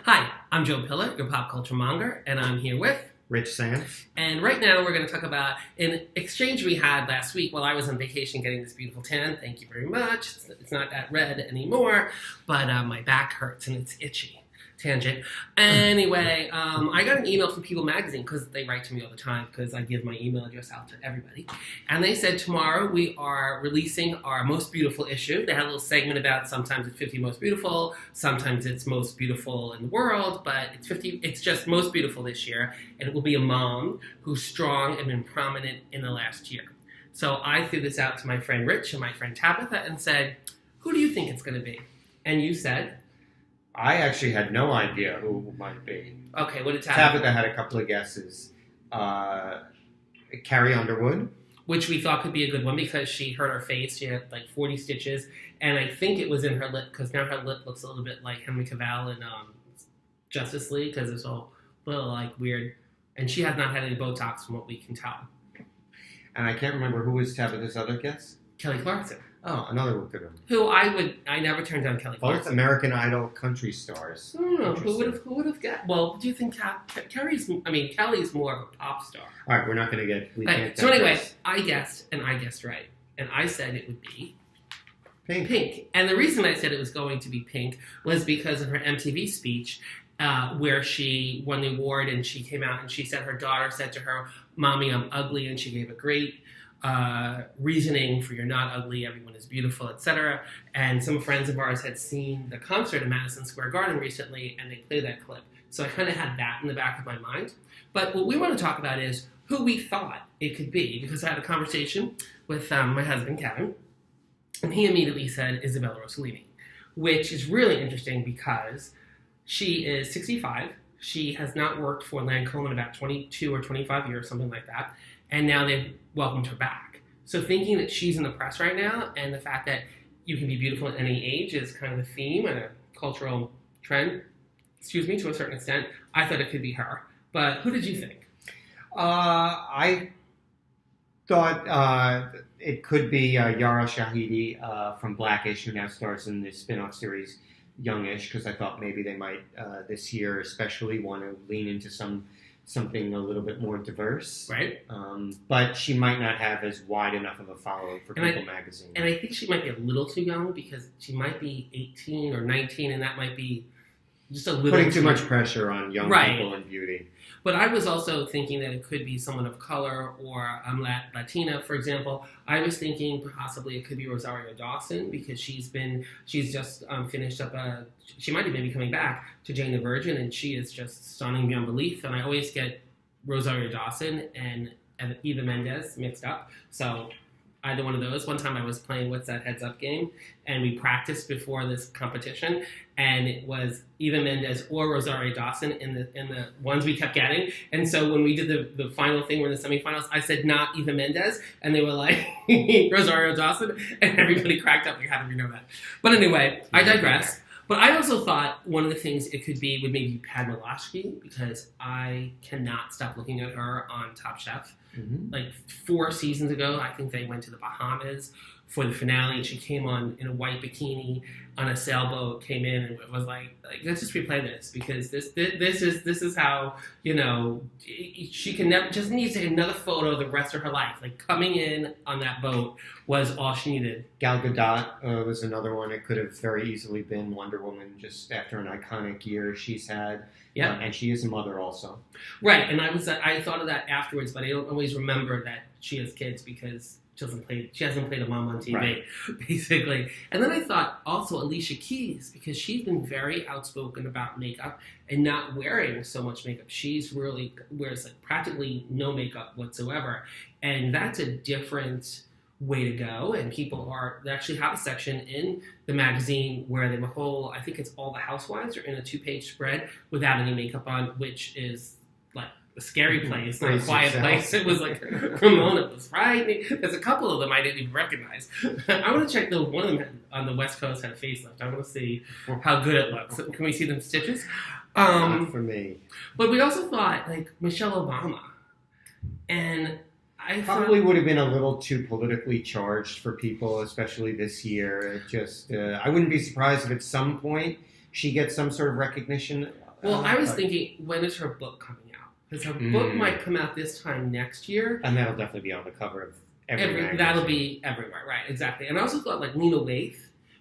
Hi, I'm Joe Pillett, your Pop Culture Monger, and I'm here with Rich Sands. And right now we're going to talk about an exchange we had last week while I was on vacation getting this beautiful tan. Thank you very much. It's not that red anymore, but my back hurts and it's itchy. Tangent. Anyway, I got an email from People Magazine because they write to me all the time because I give my email address out to everybody. And they said tomorrow we are releasing our most beautiful issue. They had a little segment about sometimes it's 50 most beautiful, sometimes it's most beautiful in the world, but it's just most beautiful this year. And it will be a mom who's strong and been prominent in the last year. So I threw this out to my friend Rich and my friend Tabitha and said, who do you think it's going to be? And you said... I actually had no idea who it might be. Okay, what did Tabitha? Tabitha had a couple of guesses. Carrie Underwood. Which we thought could be a good one because she hurt her face. She had like 40 stitches. And I think it was in her lip because now her lip looks a little bit like Henry Cavill in Justice League because it's all a little like weird. And she has not had any Botox from what we can tell. And I can't remember who was Tabitha's other guess. Kelly Clarkson. Oh, another good one. Who I never turned down Kelly Clarkson. Both American Idol country stars. I don't know. Who would have guessed? Well, do you think Kelly's more of a pop star? All right, we're not going to get... Right. So anyway, I guessed right. And I said it would be... Pink. And the reason I said it was going to be Pink was because of her MTV speech where she won the award and she came out and she said her daughter said to her, "Mommy, I'm ugly," and she gave a great... reasoning for "you're not ugly, everyone is beautiful," etc. And some friends of ours had seen the concert in Madison Square Garden recently, and they played that clip. So I kind of had that in the back of my mind. But what we want to talk about is who we thought it could be, because I had a conversation with my husband, Kevin, and he immediately said Isabella Rossellini, which is really interesting because she is 65. She has not worked for Lancôme in about 22 or 25 years, something like that. And now they've welcomed her back. So thinking that she's in the press right now and the fact that you can be beautiful at any age is kind of a theme and a cultural trend, to a certain extent, I thought it could be her. But who did you think? I thought it could be Yara Shahidi from Blackish, who now stars in the spin-off series Youngish, because I thought maybe they might, this year especially, want to lean into something a little bit more diverse. Right. But she might not have as wide enough of a following for People Magazine. And I think she might be a little too young because she might be 18 or 19, and that might be just a little... Putting too much pressure on young people and beauty. But I was also thinking that it could be someone of color or Latina, for example. I was thinking possibly it could be Rosario Dawson because she's just finished up she might even be coming back to Jane the Virgin, and she is just stunning beyond belief. And I always get Rosario Dawson and Eva Mendes mixed up. So either one of those. One time I was playing What's That Heads Up game, and we practiced before this competition, and it was Eva Mendes or Rosario Dawson in the ones we kept getting. And so when we did the final thing, we're in the semifinals, I said not Eva Mendes, and they were like Rosario Dawson, and everybody cracked up like, how did we know that? But anyway, I digress. But I also thought one of the things it could be would maybe Padma Lasky, because I cannot stop looking at her on Top Chef. Mm-hmm. Like 4 seasons ago, I think they went to the Bahamas for the finale, and she came on in a white bikini on a sailboat, came in, and it was like let's just replay this, because this is how, she can never, just needs to take another photo the rest of her life. Like coming in on that boat was all she needed. Gal Gadot was another one. It could have very easily been Wonder Woman, just after an iconic year she's had. Yeah, and she is a mother also. Right, and I thought of that afterwards, but I don't always remember that she has kids because she hasn't played a mom on TV, right, basically. And then I thought also Alicia Keys, because she's been very outspoken about makeup and not wearing so much makeup. She's really wears like practically no makeup whatsoever, and that's a different way to go. And they actually have a section in the magazine where they have a whole, I think it's all the housewives are in a 2-page spread without any makeup on, which is like a scary place, not a quiet place. It was like Ramona was frightening. There's a couple of them I didn't even recognize. I want to check one of them on the West Coast had a facelift. I want to see how good it looks. Can we see them stitches? Not for me. But we also thought like Michelle Obama, and I probably would have been a little too politically charged for people, especially this year. It just, I wouldn't be surprised if at some point she gets some sort of recognition Well, I was thinking, when is her book coming out? Because her book might come out this time next year. And that'll definitely be on the cover of every magazine. That'll be everywhere, right, exactly. And I also thought, like, Lena Waithe,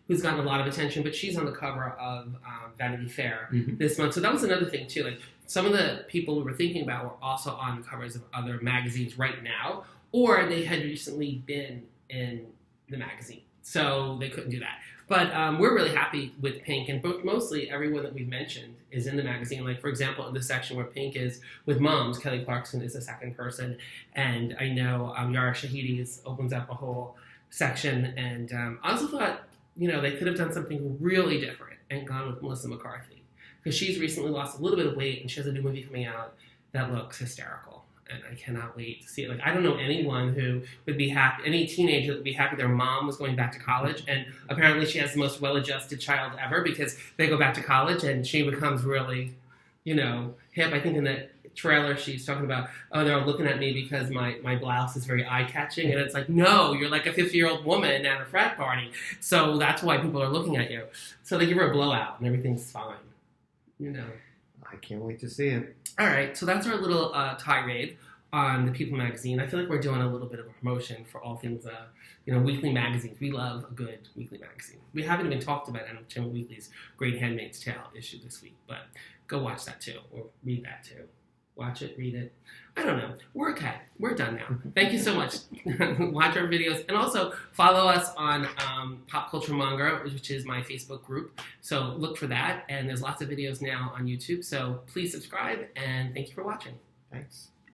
who's gotten a lot of attention, but she's on the cover of Vanity Fair this month. So that was another thing, too. Like, some of the people we were thinking about were also on the covers of other magazines right now, or they had recently been in the magazine. So they couldn't do that. But we're really happy with Pink, and mostly everyone that we've mentioned is in the magazine. Like, for example, in the section where Pink is with moms, Kelly Clarkson is the second person. And I know Yara Shahidi opens up a whole section. And I also thought, they could have done something really different and gone with Melissa McCarthy. Because she's recently lost a little bit of weight, and she has a new movie coming out that looks hysterical. And I cannot wait to see it. Like, I don't know anyone who would be happy, any teenager that would be happy their mom was going back to college. And apparently she has the most well-adjusted child ever because they go back to college and she becomes really, hip. I think in the trailer she's talking about, they're all looking at me because my blouse is very eye-catching. And it's like, no, you're like a 50-year-old woman at a frat party. So that's why people are looking at you. So they give her a blowout and everything's fine. I can't wait to see it. All right, so that's our little tirade on the People magazine. I feel like we're doing a little bit of a promotion for all things, weekly magazines. We love a good weekly magazine. We haven't even talked about Entertainment Weekly's Great Handmaid's Tale issue this week, but go watch that too, or read that too. Watch it, read it. I don't know. We're okay. We're done now. Thank you so much. Watch our videos. And also follow us on Pop Culture Monger, which is my Facebook group. So look for that. And there's lots of videos now on YouTube. So please subscribe. And thank you for watching. Thanks.